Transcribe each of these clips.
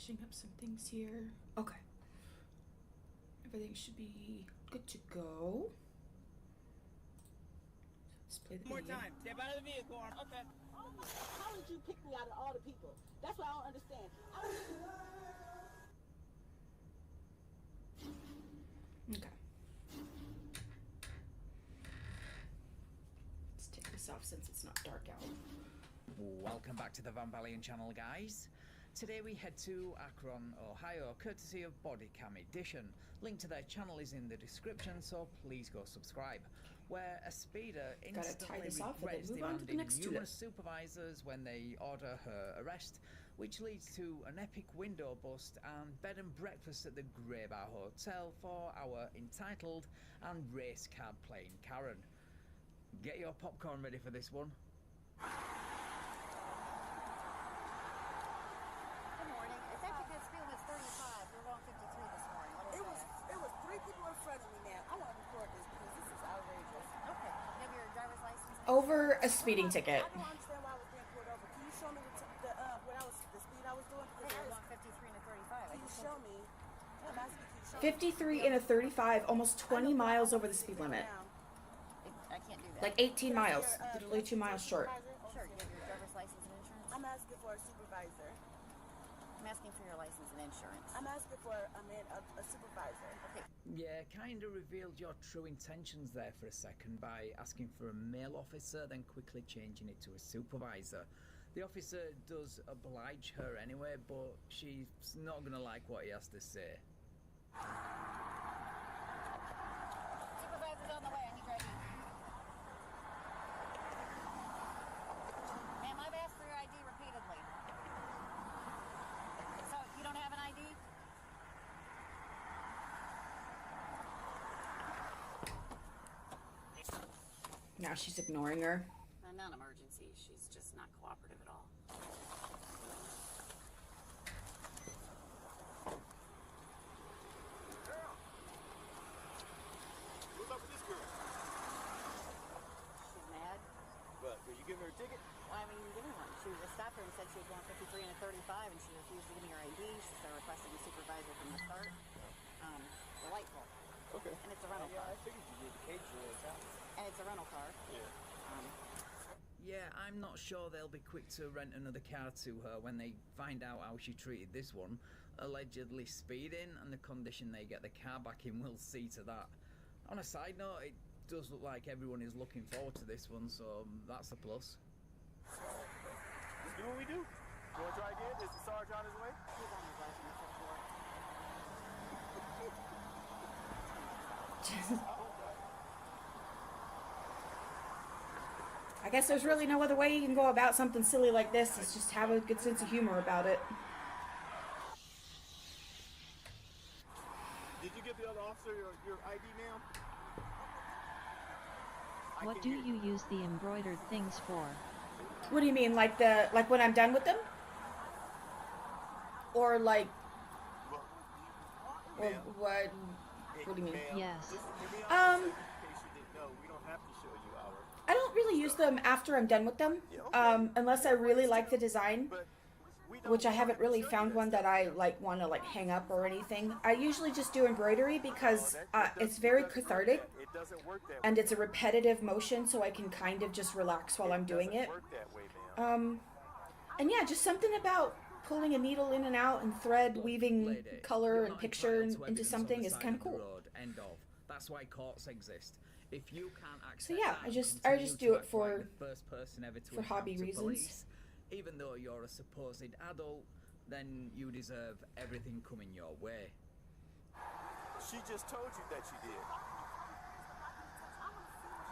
finishing up some things here. Okay. Everything should be good to go. Let's play the More video. time. Step out of the vehicle. Okay. How did you pick me out of all the people? That's what I don't understand. Okay. Let's take this off since it's not dark out. Welcome back to the Van Valiant channel, guys. Today we head to Akron, Ohio, courtesy of Bodycam Edition. Link to their channel is in the description, so please go subscribe. Where a speeder instantly regrets demanding numerous supervisors when they order her arrest, which leads to an epic window bust and bed and breakfast at the Grey Bar Hotel for our entitled and race card playing Karen. Get your popcorn ready for this one. It was 3 people in front of me, man. I want to record this because this is outrageous. Okay. You have your driver's license? Over a speeding ticket. I don't understand why I was being pulled over. Can you show me the speed I was doing? Hey, I was on 53 and a 35. Can you show me? I'm asking, can you show me? 53 and a 35, almost 20 miles over the speed limit. I can't do that. Like 18 miles, literally 2 miles short. Sure, you have your driver's license and insurance? I'm asking for a supervisor. I'm asking for your license and insurance. I'm asking for a supervisor. Okay. Yeah, kind of revealed your true intentions there for a second by asking for a male officer, then quickly changing it to a supervisor. The officer does oblige her anyway, but she's not going to like what he has to say. Supervisor's on the way. I need your ID. Ma'am, I've asked for your ID repeatedly. So, you don't have an ID? Now she's ignoring her. Not an emergency. She's just not cooperative at all. Girl! What's up with this girl? She's mad. What, will you give her a ticket? Well, I mean, you give me one. She stopped her and said she was going 53 and a 35, and she refused to give me her ID. She started requesting a supervisor from the start. Delightful. Okay. And it's a rental car. I figured you did the cage And it's a rental car. Yeah. Yeah, I'm not sure they'll be quick to rent another car to her when they find out how she treated this one, allegedly speeding, and the condition they get the car back in will see to that. On a side note, it does look like everyone is looking forward to this one, so that's a plus. Let's do what we do. You want to try again? Is the Sarge on his way? He's on his license before. I guess there's really no other way you can go about something silly like this. Is just have a good sense of humor about it. Did you give the other officer your ID, ma'am? What do you use the embroidered things for? What do you mean, like when I'm done with them? Or like, or what? What do you mean? Yes. We don't have to show you our. I don't really use them after I'm done with them, unless I really like the design, which I haven't really found one that I want to hang up or anything. I usually just do embroidery because it's very cathartic and it's a repetitive motion, so I can kind of just relax while I'm doing it. And yeah, just something about pulling a needle in and out and thread, weaving color and picture into something is kind of cool. End of. That's why courts exist. If you can't accept So yeah, that, I just do it for the first person ever to hobby encounter reasons. police, even though you're a supposed adult, then you deserve everything coming your way. She just told you that you did.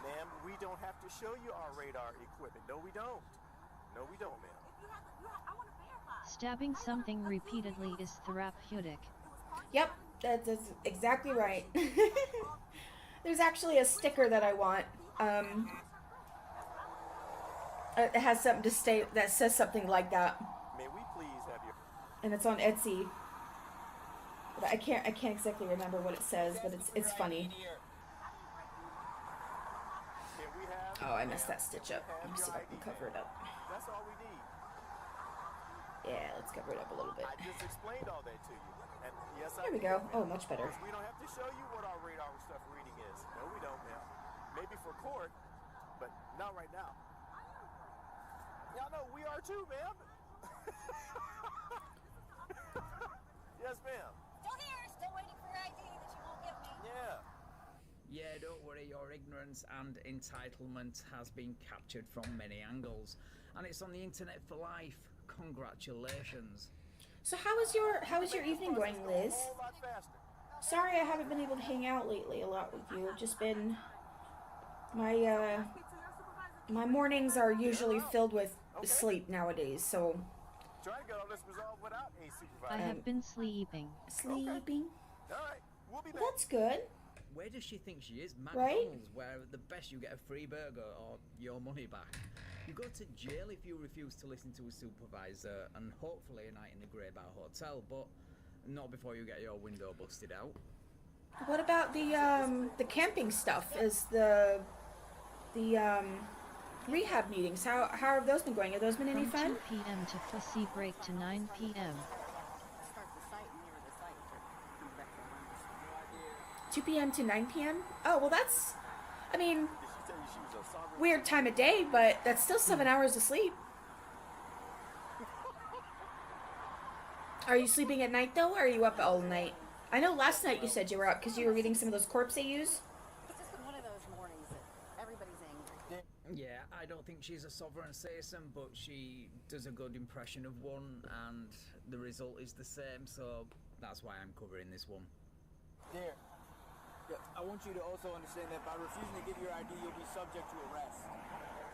Ma'am, we don't have to show you our radar equipment. No, we don't. No, we don't, ma'am. Stabbing something repeatedly is therapeutic. Yep, that's exactly right. There's actually a sticker that I want. It has something to state that says something like that. May we please have your... And it's on Etsy. But I can't exactly remember what it says, but it's funny. Oh, I messed that stitch up. Let me see if I can cover it up. That's all we need. Yeah, let's cover it up a little bit. I just explained all that to you. And yes, There we go. Oh, much better. We don't have to show you what our radar stuff reading is. No, we don't, ma'am. Maybe for court, but not right now. Y'all know we are too, ma'am. Yes, ma'am. Still here, still waiting for your ID that you won't give me. Yeah. Yeah, don't worry, your ignorance and entitlement has been captured from many angles, and it's on the internet for life. Congratulations. So how is your evening going, Liz? A whole lot faster. Sorry I haven't been able to hang out lately a lot with you. I've just been my mornings are usually filled with sleep nowadays, so Try to get all this resolved without a I supervisor. have been sleeping. sleeping. All right, we'll be back. Well, that's good. Where does she think she is? Right? McDonald's, where at the best you get a free burger or your money back. You go to jail if you refuse to listen to a supervisor, and hopefully a night in the Grey Bar Hotel, but not before you get your window busted out. What about the camping stuff? Is the rehab meetings? How have those been going? Have those been any From fun? 2 p.m. to pussy break to 9 p.m. Start the site and near the site to come back to the 2 p.m. to 9 p.m. Oh well, that's. I mean, Did she tell you she was a sovereign? weird time of day, but that's still 7 hours of sleep. Are you sleeping at night though, or are you up all night? I know last night you said you were up because you were reading some of those corpse AUs. It's just one of those mornings that everybody's angry. Yeah, I don't think she's a sovereign citizen, but she does a good impression of one, and the result is the same, so that's why I'm covering this one. There. Yeah, I want you to also understand that by refusing to give your ID, you'll be subject to arrest.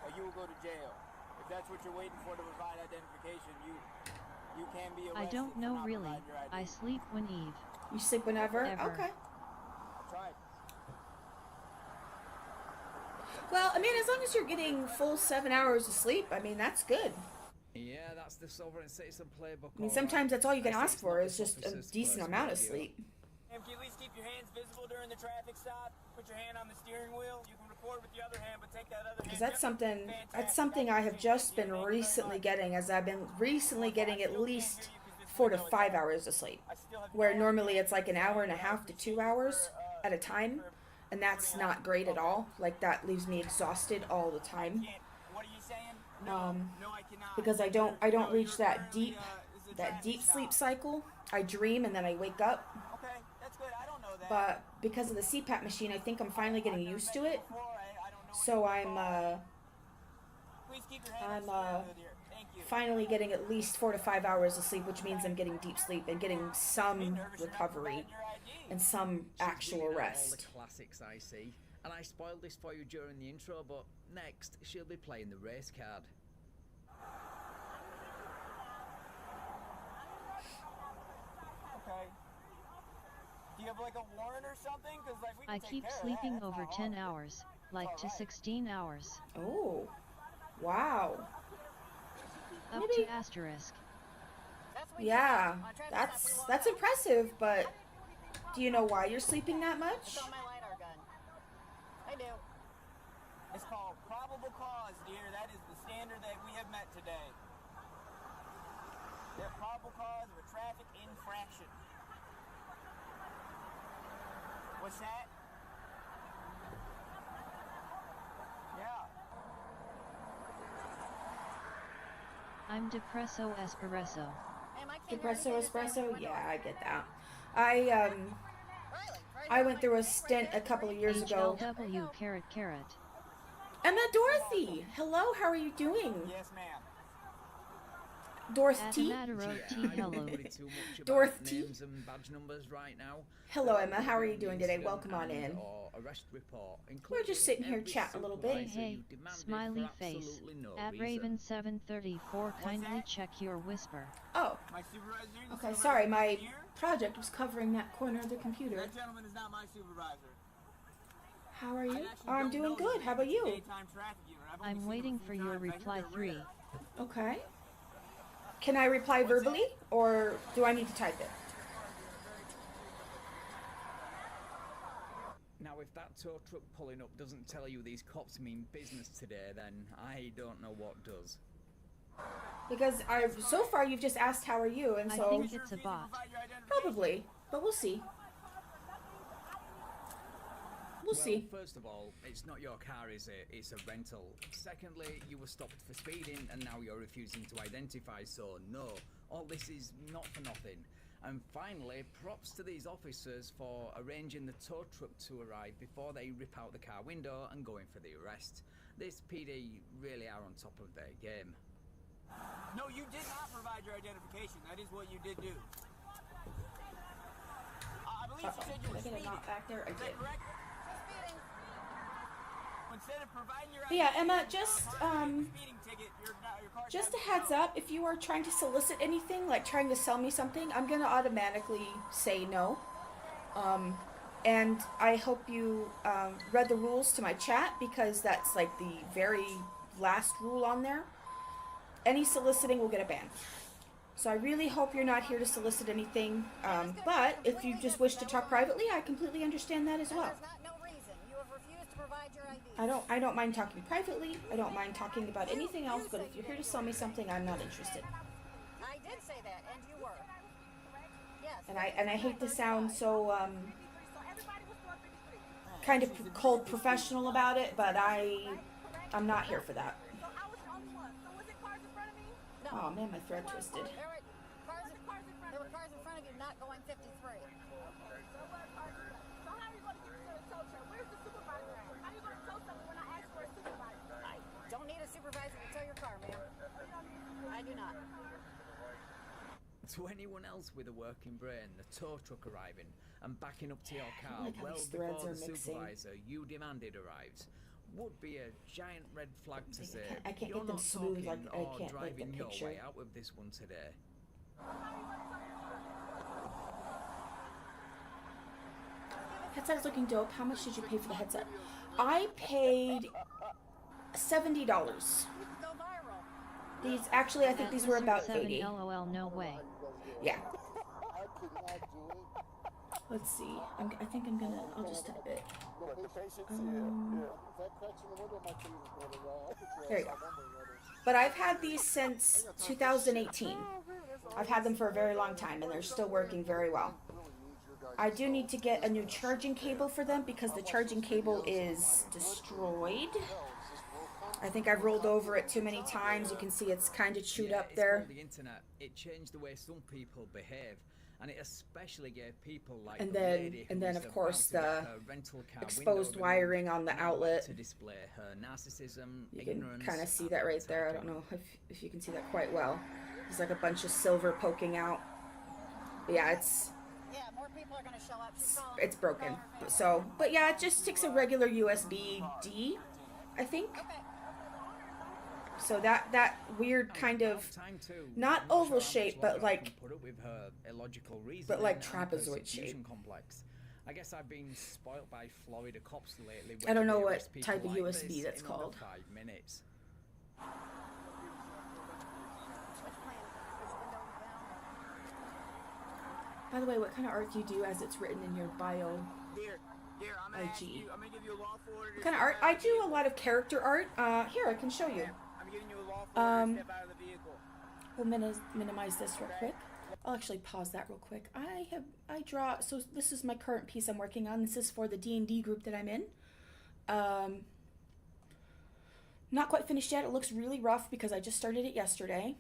Or you will go to jail. If that's what you're waiting for to provide identification, you can be I arrested. don't for know not really. providing your ID. I sleep when Eve. You sleep whenever? Ever. Okay. Try it. Well, I mean, as long as you're getting full 7 hours of sleep, I mean, that's good. Yeah, that's the sovereign citizen playbook. I mean, all sometimes right. that's all you can I say ask it's for not is this just a officer's decent first amount of rodeo. sleep. Ma'am, can you at least keep your hands visible during the traffic stop? Put your hand on the steering wheel. You can record with the other hand, but take that other hand. Because that's Yep. something Fantastic. I have just been Thank you very recently much. getting, as I've been recently getting at least 4 to 5 hours of sleep. I still have Where no normally idea it's like an hour and a half to 2 hours at a time, and that's not great at all. Like that leaves me exhausted all the time. Can't- What are you saying? No, no, I cannot. Because I don't No, reach you're that currently, deep is a that traffic deep sleep stop. cycle. I dream and then I wake up. Okay, that's good. I don't know that. But because of the CPAP machine, I think I'm finally getting I've never used met to you it. before. I don't know So what I'm you Please keep your hand I'm, on the steering wheel, dear. Thank you. finally getting at least 4 to 5 hours of sleep, which means I'm getting deep sleep and getting Be some nervous enough to recovery provide your ID. and some She's actual reading out rest. all the classics I see, and I spoiled this for you during the intro, but next she'll be playing the race card. Okay. Do you have like a warrant or something? Because like we can I take keep care of sleeping that. That's over not 10 hard. hours, like to Alright. 16 hours. Oh, wow. Up Maybe- to asterisk. That's what we Yeah, do. On a traffic stop, we that's won't know. impressive, but do you know why you're sleeping that much? It's on my LiDAR gun. I do. It's called probable cause, dear. That is the standard that we have met today. The probable cause of a traffic infraction. What's that? Yeah. I'm depresso espresso. Ma'am, I can't hear Depresso anything you're saying espresso? through the Yeah, window. I get that. Riley, I went through a stint a couple of years ago. HLW carrot carrot. Emma Dorothy, hello, how are you doing? Yes, ma'am. Dorothy? Adamataro Yeah, T I don't hello. worry too much about Dorothy. names and badge numbers right now. Hello, Emma, how are you doing today? Incident Welcome on and in. or arrest report, We're just sitting here including chatting a little bit. Hey every hey, supervisor you demanded smiley for face. absolutely no At reason. Raven734, kindly that? check your whisper. Oh, My supervisor. the okay, supervisor sorry, my here? project was covering that corner of the computer. That gentleman is not my supervisor. How are I you? actually Oh, I'm don't doing know good. his How about you? daytime traffic unit. I've only I'm seen waiting him a for few your times. I hear reply they're 3. rare. Okay. Can I reply What's verbally, or do I need to type it? Now, if that tow truck pulling up doesn't tell you these cops mean business today, then I don't know what does. Because so far you've just asked how are you, and I so think it's a bot. probably, but we'll see. We'll see. First of all, it's not your car, is it? It's a rental. Secondly, you were stopped for speeding and now you're refusing to identify, so no, all this is not for nothing. And finally, props to these officers for arranging the tow truck to arrive before they rip out the car window and go in for the arrest. This PD really are on top of their game. No, you did not provide your identification. That is what you did do. I believe you said you were Did I get a speeding. knot back there? I Is that did. correct? Instead of providing your But yeah, Emma, identification, just speeding ticket, your car's just a not heads valid. up, if you are trying to solicit anything, like trying to sell me something, I'm gonna automatically say no. And I hope you read the rules to my chat, because that's like the very last rule on there. Any soliciting will get a ban. So I really hope you're not here to solicit anything. But if you just wish to talk privately, I completely understand that as well. There's not no reason. You have refused to provide your ID. I don't mind talking privately. I don't mind talking about anything else, but if you're here to sell me something, I'm not interested. I did say that, and you were. Yes. And I hate to sound so kind of cold professional about it, but I'm not here for that. So I was the only one. So was it cars in front of me? No. Oh man, my thread twisted. There were cars in front of you not going 53. So what cars in front? So how are you going to get to the tow truck? Where's the supervisor at? How are you going to tow something when I ask for a supervisor? I don't need a supervisor to tow your car, ma'am. I do not. To anyone else with a working brain, the tow truck arriving and backing up to your car like how well these threads before are the mixing. supervisor you demanded arrives would be a giant red flag to say I can't you're get them not smooth, talking like, I or can't, like, the driving your picture. way out of this one today. Headset's looking dope. How much did you pay for the headset? I paid $70. Go viral. These actually, I think these were about 7 $80. LOL, no way. Yeah. Let's see. I think I'm gonna. I'll just type it. There you go. But I've had these since 2018. I've had them for a very long time, and they're still working very well. I do need to get a new charging cable for them because the charging cable is destroyed. I think I've rolled over it too many times. You can see it's kind of chewed up It's there. called the internet. It changed the way some people behave, and it especially gave people like And the then- lady and who then, was of course, about to get the her rental car exposed window wiring on the removed in order outlet. to display her narcissism, You can ignorance, kind of see and that right there. I don't entitlement. know if you can see that quite well. There's like a bunch of silver poking out. But yeah, it's Yeah, more people are going to show up. She's calling- it's broken. calling her family. So, but yeah, it just takes a regular USB-D, I think. Okay. So that weird kind of Time too. not I'm not sure oval how much shape, but longer I can like- put up with her illogical reasoning but like and trapezoid persecution shape. complex. I guess I've been spoilt by Florida cops lately. I don't know where they what arrest people type of like USB this that's in under called. 5 minutes. Which plan? Which window down? By the way, what kind of art do you do as it's written in your bio? Dear, I'm gonna ask IG. you, I'm gonna give you a lawful order. What kind of art? I do a lot of character art. Here, I can show you. I'm giving you a lawful order to step out of the vehicle. We'll minimize this real quick. I'll actually pause that real quick. I draw, so this is my current piece I'm working on. This is for the D&D group that I'm in. Not quite finished yet. It looks really rough because I just started it yesterday.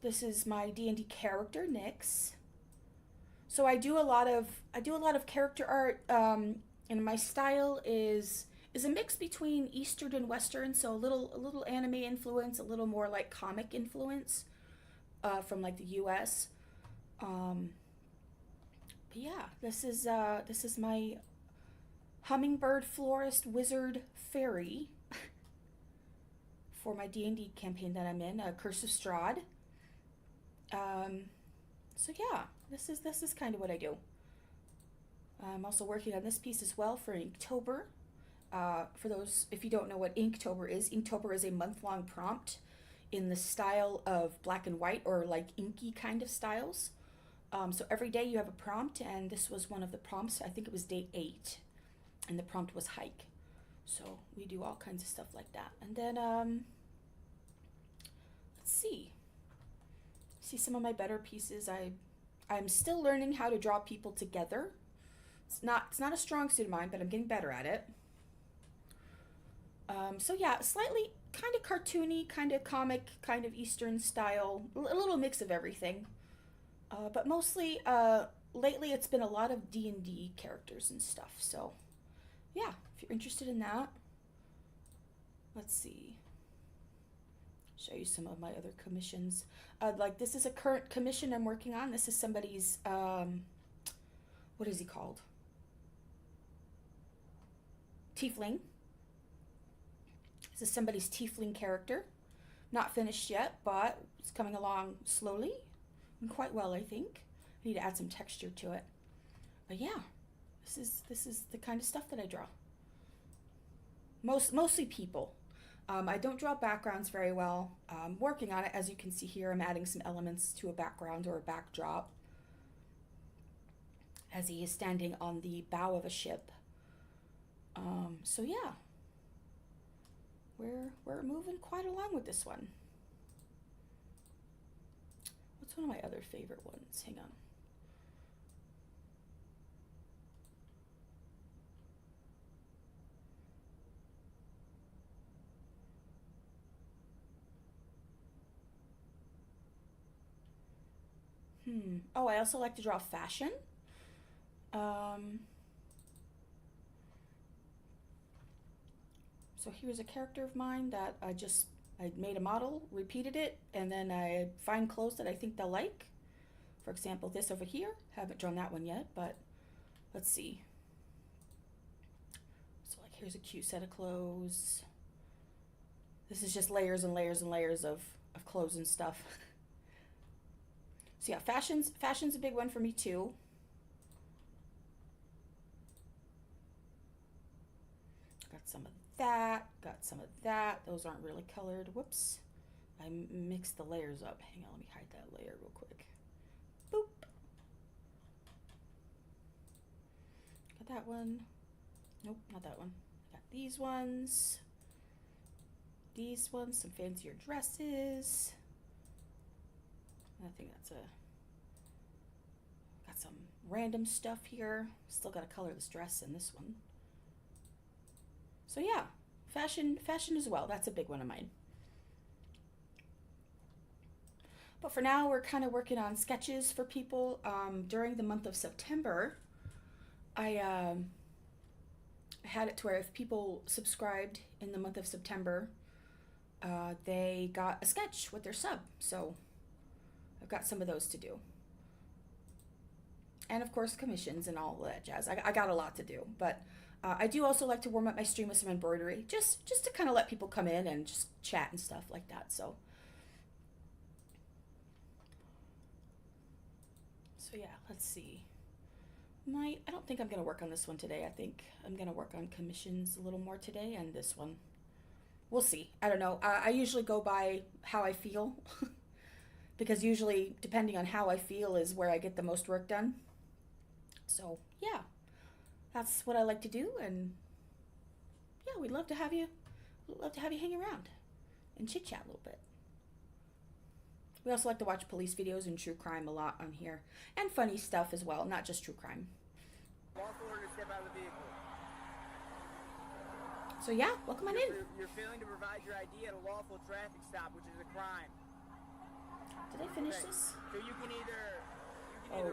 This is my D&D character, Nyx. So I do a lot of character art, and my style is a mix between Eastern and Western, so a little anime influence, a little more like comic influence from like the U.S. But yeah, this is my hummingbird florist wizard fairy for my D&D campaign that I'm in, Curse of Strahd. So yeah, this is kind of what I do. I'm also working on this piece as well for Inktober. For those, if you don't know what Inktober is a month-long prompt in the style of black and white or like inky kind of styles. So every day you have a prompt, and this was one of the prompts. I think it was day 8, and the prompt was hike. So we do all kinds of stuff like that. And then see some of my better pieces. I'm still learning how to draw people together. It's not a strong suit of mine, but I'm getting better at it. So yeah, slightly kind of cartoony, kind of comic, kind of Eastern style, a little mix of everything. But mostly, lately it's been a lot of D&D characters and stuff. So yeah, if you're interested in that, let's see. Show you some of my other commissions. Like this is a current commission I'm working on. This is somebody's, what is he called? Tiefling. This is somebody's tiefling character. Not finished yet, but it's coming along slowly and quite well, I think. I need to add some texture to it. But yeah, this is the kind of stuff that I draw. Mostly people. I don't draw backgrounds very well. I'm working on it. As you can see here, I'm adding some elements to a background or a backdrop as he is standing on the bow of a ship. So yeah, we're moving quite along with this one. What's one of my other favorite ones? Hang on. Oh, I also like to draw fashion. So here's a character of mine that I made a model, repeated it, and then I find clothes that I think they'll like. For example, this over here. Haven't drawn that one yet, but let's see. So like here's a cute set of clothes. This is just layers and layers and layers of clothes and stuff. So yeah, fashion's a big one for me too. Got some of that, got some of that. Those aren't really colored. Whoops. I mixed the layers up. Hang on, let me hide that layer real quick. Boop. Got that one. Nope, not that one. Got these ones. These ones, some fancier dresses. I think that's got some random stuff here. Still got to color this dress in this one. So yeah, fashion as well. That's a big one of mine. But for now, we're kind of working on sketches for people. During the month of September, I had it to where if people subscribed in the month of September, they got a sketch with their sub. So I've got some of those to do. And of course, commissions and all that jazz. I got a lot to do, but I do also like to warm up my stream with some embroidery, just to kind of let people come in and just chat and stuff like that. So yeah, let's see. I don't think I'm gonna work on this one today. I think I'm gonna work on commissions a little more today and this one. We'll see. I don't know. I usually go by how I feel because usually depending on how I feel is where I get the most work done. So yeah, that's what I like to do, and yeah, we'd love to have you hang around and chit chat a little bit. We also like to watch police videos and true crime a lot on here, and funny stuff as well, not just true crime. Lawful order to step out of the vehicle. So yeah, welcome on in. You're failing to provide your ID at a lawful traffic stop, which is a crime. Did I finish this? So you can either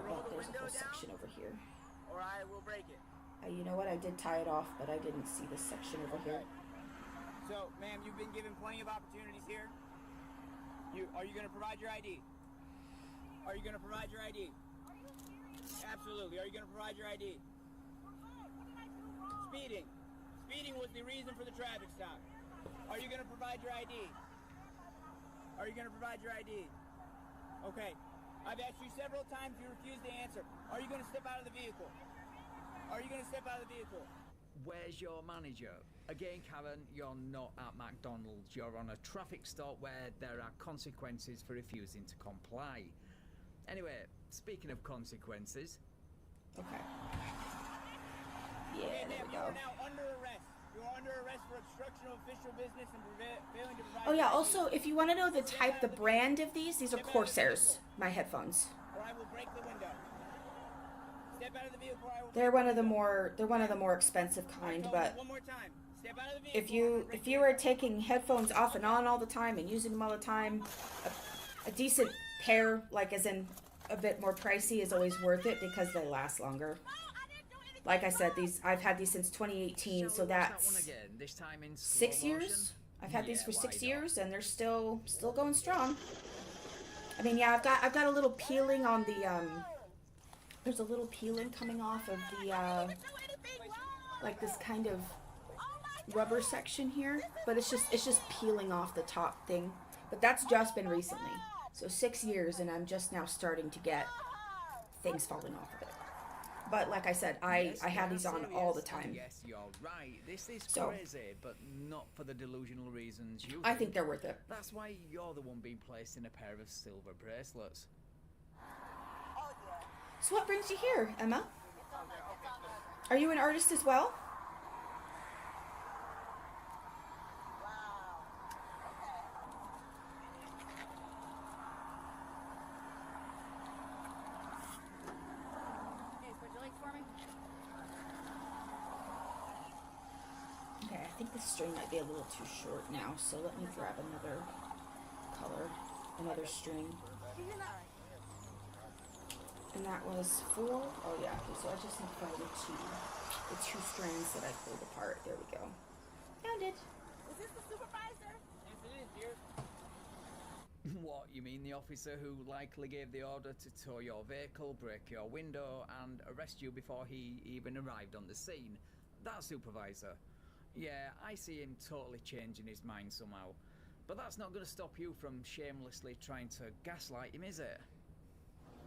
roll the there's a window whole section down, over here. or I will break it. You know what? I did tie it off, but I didn't see this section over here. So, ma'am, you've been given plenty of opportunities here. Are you going to provide your ID? Are you going to provide your ID? Absolutely. Are you going to provide your ID? Speeding. Speeding was the reason for the traffic stop. Are you going to provide your ID? Are you going to provide your ID? Okay. I've asked you several times, you refuse to answer. Are you going to step out of the vehicle? Are you going to step out of the vehicle? Where's your manager? Again, Karen, you're not at McDonald's. You're on a traffic stop where there are consequences for refusing to comply. Anyway, speaking of consequences... Okay. Yeah, there we You go. are now under arrest. You're under arrest for obstruction of official business and failing to provide. Oh yeah, also, if you want to know the type, the brand of these are Corsairs, my headphones. Or I will break the window. Step out of the vehicle or I will They're one of the more expensive kind, but one more time. Step out of the vehicle. if you are taking headphones off and on all the time and using them all the time, a decent pair, like as in a bit more pricey, is always worth it because they last longer. Like I said, I've had these since 2018, so that's again, this time in 6 years. I've had these for 6 years, and they're still going strong. I mean, yeah, I've got a little peeling on the there's a little peeling coming off of the like this kind of rubber section here, but it's just peeling off the top thing. But that's just been recently, so 6 years, and I'm just now starting to get things falling off of it. But like I said, I have these on all the time. Yes, you're right. This is So, crazy, but not for the delusional reasons you I think they're worth it. That's why you're the one being placed in a pair of silver bracelets. So what brings you here, Emma? Are you an artist as well? Okay, spread your legs for me. Okay, I think this string might be a little too short now, so let me grab another color, another string. And that was 4. Oh yeah, okay, so I just need to find the two strands that I pulled apart. There we go. Found it. Is this the supervisor? Yes, it is, dear. What, you mean the officer who likely gave the order to tow your vehicle, break your window, and arrest you before he even arrived on the scene? That supervisor. Yeah, I see him totally changing his mind somehow. But that's not going to stop you from shamelessly trying to gaslight him, is it?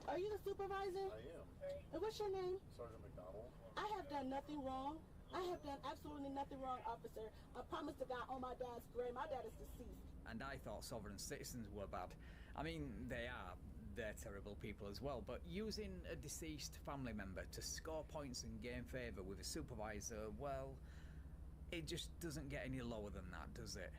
Are you the supervisor? I am. And what's your name? Sergeant McDonald. I have done nothing wrong. I have done absolutely nothing wrong, officer. I promise to God on my dad's grave. My dad is deceased. And I thought sovereign citizens were bad. I mean, they are. They're terrible people as well. But using a deceased family member to score points and gain favour with a supervisor, well, it just doesn't get any lower than that, does it?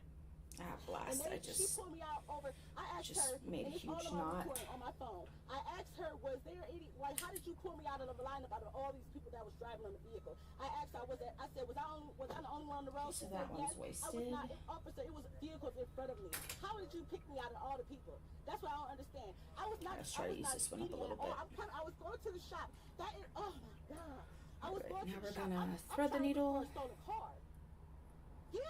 Ah, And blast! then I she just pulled me out over. I asked just her, made a and it's huge all on my knot. recording on my phone. I asked her, was there any, like, how did you pull me out of the lineup out of all these people that was driving on the vehicle? I asked her, was I the only one on the road? So She that said, one's yes. I wasted. was not, officer, it was vehicles in front of me. How did you pick me out of all the people? That's what I don't understand. I was not. Let's try to I was use not this one up a speeding little at all. bit. I was going to the shop. That is, oh my God. I was Alright, going now to the we're shop. gonna I'm thread the trying to needle. look for a stolen car. Yeah.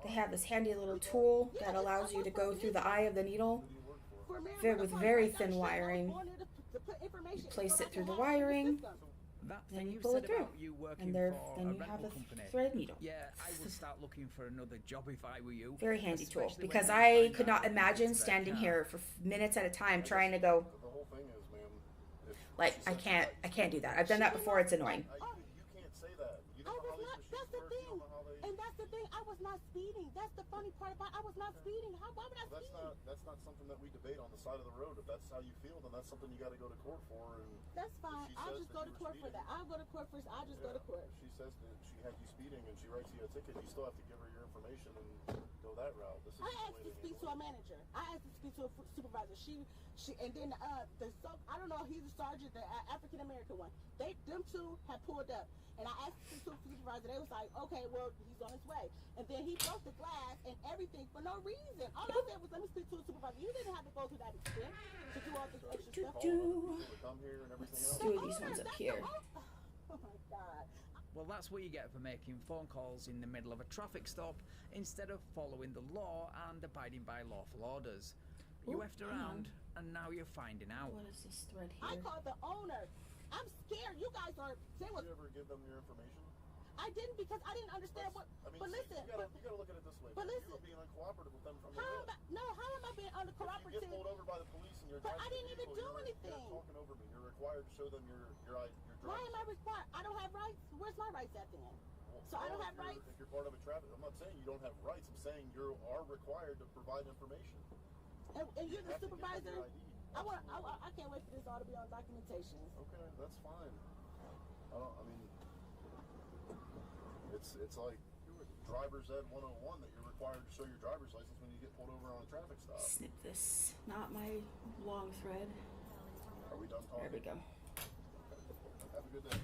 They have this handy little tool that allows you to go through the eye of the needle with very thin wiring. You place it through the wiring, That then thing you you pull said it through, about you working and there, for then a you have rental a company. thread needle. Yeah, I would start looking for another job if I were you. Very handy tool, especially when because you I find could out not what happened imagine to that standing car. here for minutes at a time trying to go. The whole thing is, ma'am, if Like, I can't do that. I've done that before. It's annoying. you can't say that. You I don't know how was these not. machines That's the work. thing. You don't know how they. And that's the thing. I was not speeding. That's the funny part about. I was not speeding. Why would I That's speed? that's not something that we debate on the side of the road. If that's how you feel, then that's something you got to go to court for. And That's fine. she I'll says just that go you to were court for speeding. that. I'll go to court first. I'll just go to court. If she says that she had you speeding and she writes you a ticket, you still have to give her your information and go that route. This is I the asked way to they speak to handle a it. manager. I asked to speak to a supervisor. And then I don't know. He's a sergeant, the African American one. Them two had pulled up, and I asked to speak to a supervisor. They was like, okay, well, he's on his way. And then he broke the glass and everything for no reason. All I said was, let me speak to a supervisor. You didn't have to go to that extent to do all this extra stuff. People to come here and everything Let's else. do these ones up here. Oh my God. Well, that's what you get for making phone calls in the middle of a traffic stop instead of following the law and abiding by lawful orders. You Ooh, effed hang around, and now you're finding out. What is this thread I here? called the owner. I'm scared. You guys are. They Did was. you ever give them your information? I didn't because I didn't understand what. I mean, But see, listen. you gotta look at it this way. but man. listen. You were being uncooperative with them from the How get. am I, no, how am I being If you uncooperative? get pulled over by the police and you're But driving I didn't the even vehicle, do you're anything. talking over me. You're required to show them your Why driver's am I required? I don't have rights. Where's my rights at then? Well, So I don't if have you're- rights? If you're part of a traffic, I'm not saying you don't have rights. I'm saying you are required to provide information. And you're You the have to give them supervisor. your ID. I can't wait for this all to be on documentation. Okay, that's fine. I mean, it's like driver's ed 101 that you're required to show your driver's license when you get pulled over on a traffic stop. Snip this. Not my long thread. Are we done talking? There we go. Have a good day.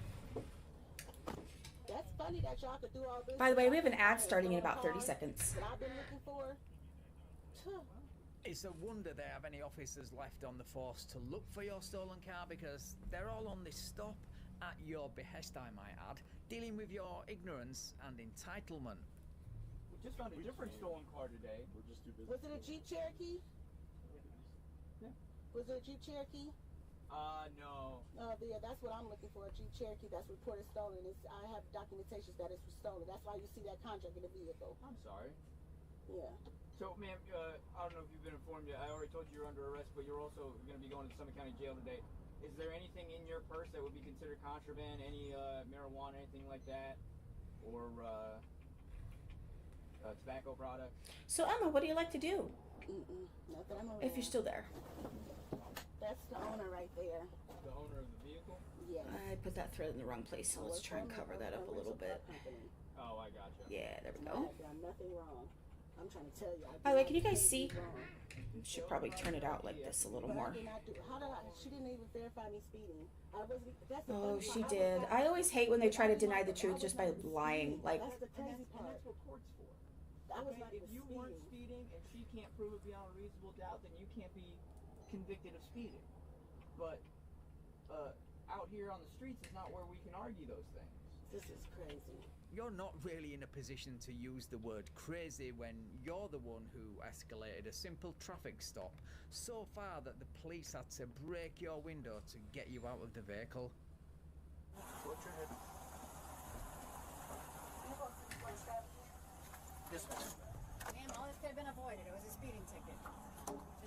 That's funny that y'all could do all this. By the way, we have an ad starting in about 30 seconds. That I've been looking for. Tuh. It's a wonder they have any officers left on the force to look for your stolen car, because they're all on this stop at your behest, I might add, dealing with your ignorance and entitlement. We just found a different stolen car today. We're just too busy. Was it a Jeep Cherokee? Yeah. Was it a Jeep Cherokee? No. Yeah, that's what I'm looking for. A Jeep Cherokee that's reported stolen. I have documentation that it's stolen. That's why you see that contract in the vehicle. I'm sorry. Yeah. So, ma'am, I don't know if you've been informed yet. I already told you you're under arrest, but you're also going to be going to Summit County Jail today. Is there anything in your purse that would be considered contraband? Any marijuana, anything like that? Or tobacco products? So Emma, what do you like to do? Nothing. I'm around. If you're still there. That's the owner right there. The owner of the vehicle? Yes. I put that thread in the wrong place, so let's try and cover that up a little bit. Oh, I gotcha. Yeah, there we I go. have done nothing wrong. I'm trying to tell you. By the way, can you guys see? Should probably turn it out like this a little more. How did I? She didn't even verify me speeding. I wasn't. That's the Oh, funny she part. did. I always hate when they try to deny the truth just by lying. Like, That's the crazy And part. that's what court's for. I was Okay, not if even you weren't speeding. speeding and she can't prove it beyond a reasonable doubt, then you can't be convicted of speeding. But out here on the streets is not where we can argue those things. This is crazy. You're not really in a position to use the word crazy when you're the one who escalated a simple traffic stop so far that the police had to break your window to get you out of the vehicle. What's your head? Yes, ma'am. Ma'am, all this could have been avoided. It was a speeding ticket.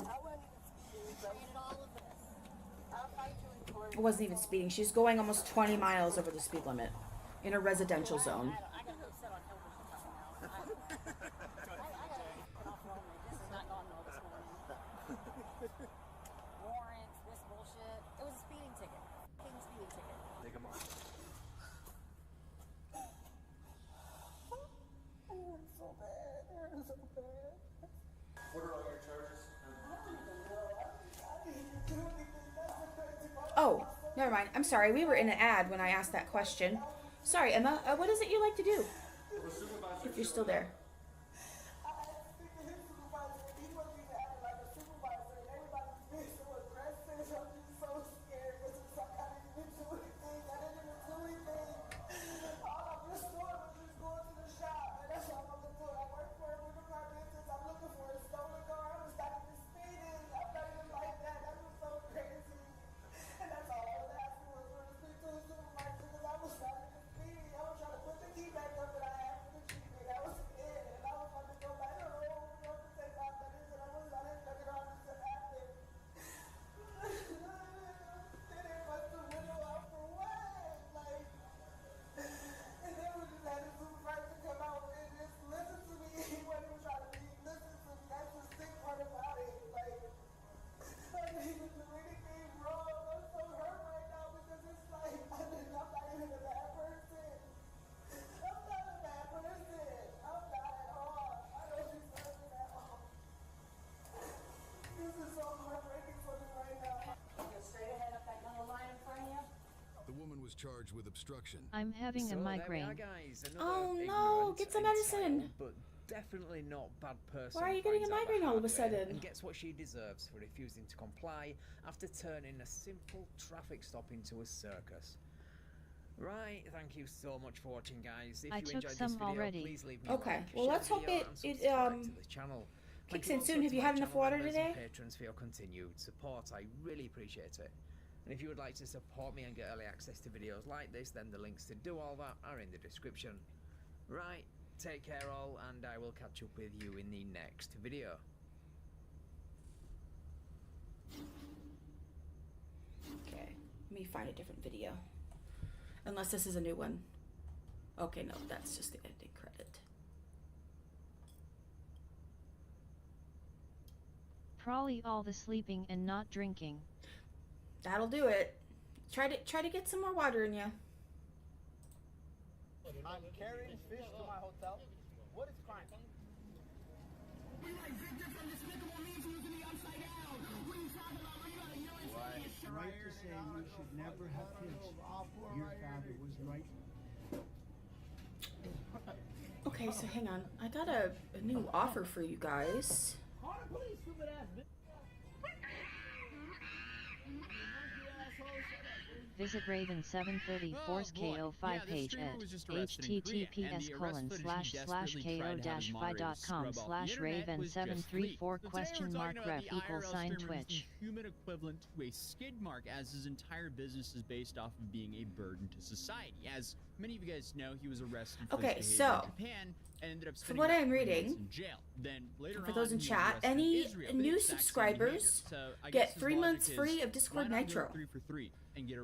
I wasn't even speeding. Created all of this. I'll fight you in court. it wasn't even speeding. She's going almost 20 miles over the speed limit in a residential zone. I got upset on television talking now. I got get off road. This is not going well this morning. Warrants, this bullshit. It was a speeding ticket. Fucking speeding ticket. Take them off. So bad. So bad. What are all your charges? Oh, never mind. I'm sorry. We were in an ad when I asked that question. Sorry, Emma. What is it you like to do? If you're still there. Charged with obstruction. I'm having a migraine. There we are, guys. Another Oh, no. ignorant, Get some medicine. entitled, but definitely not bad person. Why are you getting a finds out the migraine all of a hard way sudden? And gets what she deserves for refusing to comply after turning a simple traffic stop into a circus. Right, thank you so much for watching, guys. If I you took enjoyed some this video, already. please leave me Okay, a like, well, share let's the hope video, it- and it, subscribe to the channel. kicks Thank you in also soon. Have to you my had enough channel water members and today? Patrons for your continued support. I really appreciate it. And if you would like to support me and get early access to videos like this, then the links to do all that are in the description. Right, take care all, and I will catch up with you in the next video. Okay, let me find a different video. Unless this is a new one. Okay, no, that's just the ending credit. Probably all the sleeping and not drinking. That'll do it. Try to get some more water in you. I'm carrying fish to my hotel. you should never have kids. Your father was right. Okay, so hang on. I got a new offer for you guys. Call the police, stupid ass bitch. Visit Raven734's KO5 page at https://ko-fi.com/Raven734?ref=Twitch. Human equivalent to a skid mark, as his entire business is based off of being a burden to society. As many of you guys know, he was arrested for Okay, his behavior so, in Japan and ended up from spending what about I'm 3 months reading, in jail. Then later for those on, in he was chat, arrested in any Israel for the new exact same subscribers behavior. So I get guess his 3 logic months is, free of why Discord not go Nitro. 3 for 3 and get